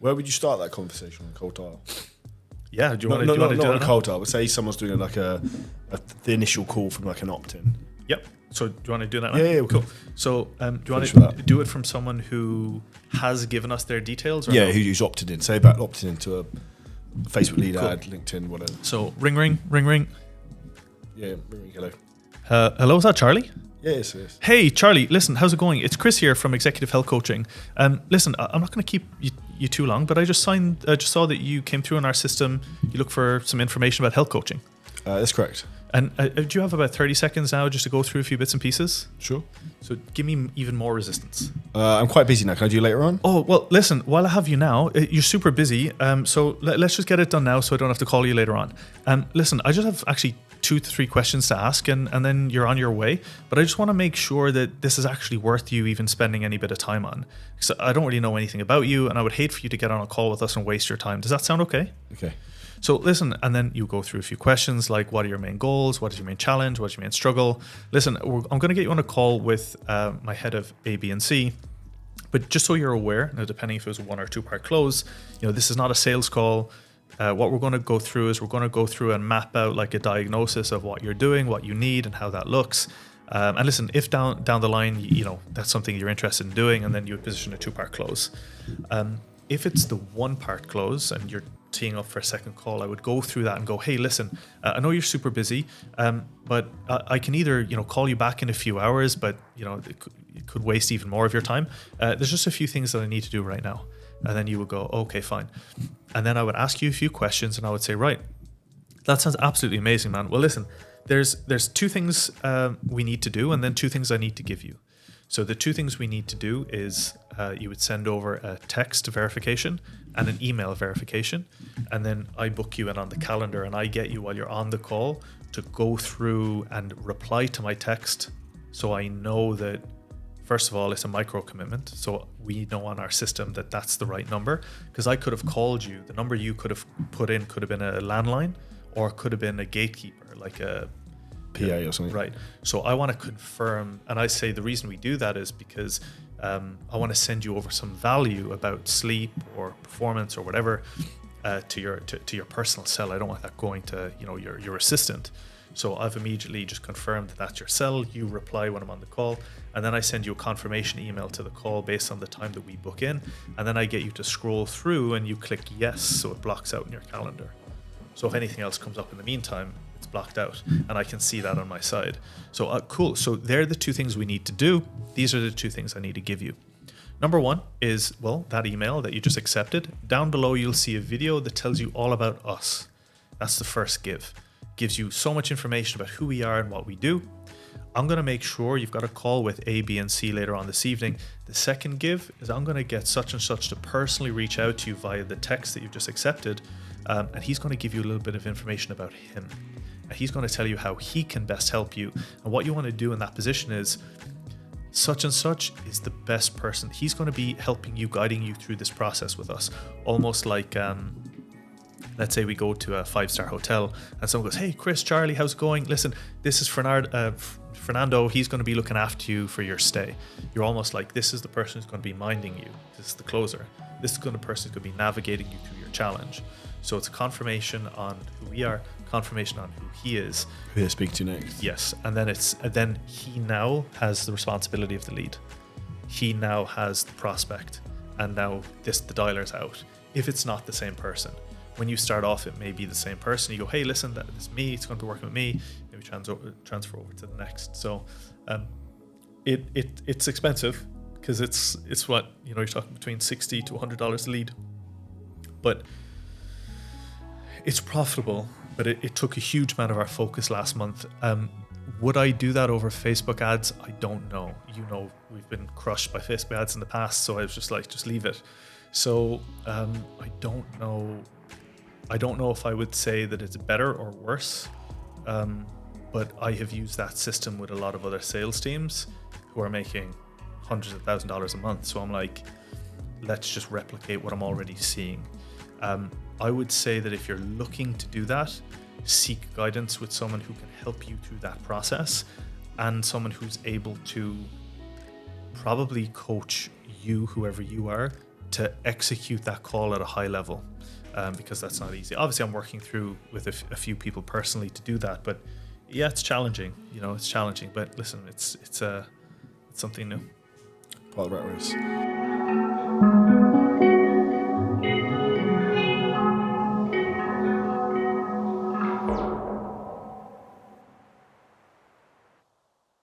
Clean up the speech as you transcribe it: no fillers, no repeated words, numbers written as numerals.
Where would you start that conversation on cold dial? Yeah, do you want to not do that on now? cold dial, but say someone's doing like the initial call from like an opt-in. Yep. So do you want to do that now? Yeah, cool. So do you want Finish with to that. do it from someone who has given us their details? Or Yeah, no? who's opted in. Say about opted into a Facebook lead Cool. ad, LinkedIn, whatever. So ring. Yeah, hello. Hello, is that Charlie? Yes, yes. Hey, Charlie, listen, how's it going? It's Chris here from Executive Health Coaching. Listen, I'm not going to keep you too long, but I just saw that you came through in our system. You look for some information about health coaching. That's correct. And do you have about 30 seconds now just to go through a few bits and pieces? Sure. So give me even more resistance. I'm quite busy now. Can I do later on? Oh, well, listen, while I have you now, you're super busy. So let's just get it done now so I don't have to call you later on. Listen, I just have actually 2 to 3 questions to ask and then you're on your way. But I just want to make sure that this is actually worth you even spending any bit of time on. Because I don't really know anything about you and I would hate for you to get on a call with us and waste your time. Does that sound okay? Okay. So listen, and then you go through a few questions like what are your main goals? What is your main challenge? What's your main struggle? Listen, I'm going to get you on a call with my head of A, B, and C. But just so you're aware, now depending if it was a 1 or 2 part close, this is not a sales call. What we're going to go through is we're going to go through and map out like a diagnosis of what you're doing, what you need, and how that looks. And listen, if down the line, that's something you're interested in doing, and then you would position a 2 part close. If it's the 1 part close and you're teeing up for a second call, I would go through that and go, hey, listen, I know you're super busy, but I can either, call you back in a few hours, but, it could waste even more of your time. There's just a few things that I need to do right now. And then you would go, okay, fine. And then I would ask you a few questions and I would say, right, that sounds absolutely amazing, man. Well, listen, there's 2 things we need to do and then 2 things I need to give you. So the 2 things we need to do is you would send over a text verification and an email verification. And then I book you in on the calendar and I get you while you're on the call to go through and reply to my text. So I know that, first of all, it's a micro commitment. So we know on our system that that's the right number, because I could have called you. The number you could have put in could have been a landline or it could have been a gatekeeper, like a PA or something. Right. So I want to confirm, and I say the reason we do that is because I want to send you over some value about sleep or performance or whatever to your personal cell. I don't want that going to your assistant. So I've immediately just confirmed that that's your cell. You reply when I'm on the call, and then I send you a confirmation email to the call based on the time that we book in, and then I get you to scroll through and you click yes, so it blocks out in your calendar. So if anything else comes up in the meantime, it's blocked out and I can see that on my side. So cool. So they're the 2 things we need to do. These are the 2 things I need to give you. Number 1 is, that email that you just accepted. Down below, you'll see a video that tells you all about us. That's the first give. Gives you so much information about who we are and what we do. I'm going to make sure you've got a call with A, B, and C later on this evening. The second give is I'm going to get such and such to personally reach out to you via the text that you've just accepted. And he's going to give you a little bit of information about him. And he's going to tell you how he can best help you. And what you want to do in that position is such and such is the best person. He's going to be helping you, guiding you through this process with us. Almost like, let's say we go to a 5-star hotel and someone goes, hey, Chris, Charlie, how's it going? Listen, this is Fernando. He's going to be looking after you for your stay. You're almost like, this is the person who's going to be minding you. This is the closer. This is the person who's going to be navigating you through your challenge. So it's a confirmation on who we are, confirmation on who he is. Who you speak to next? Yes, and then he now has the responsibility of the lead. He now has the prospect, and now the dialer's out. If it's not the same person, when you start off, it may be the same person. You go, hey, listen, that is me. It's going to be working with me. Maybe transfer over to the next. So, it's expensive because it's what you're talking between $60 to $100 a lead, but it's profitable. But it took a huge amount of our focus last month. Would I do that over Facebook ads? I don't know. We've been crushed by Facebook ads in the past, so I was just like, just leave it. So I don't know. I don't know if I would say that it's better or worse, but I have used that system with a lot of other sales teams who are making hundreds of $1,000s a month. So I'm like, let's just replicate what I'm already seeing. I would say that if you're looking to do that, seek guidance with someone who can help you through that process and someone who's able to probably coach you, whoever you are, to execute that call at a high level, because that's not easy. Obviously, I'm working through with a few people personally to do that, but yeah, it's challenging. It's challenging. But listen, it's something new. Part of the rat race.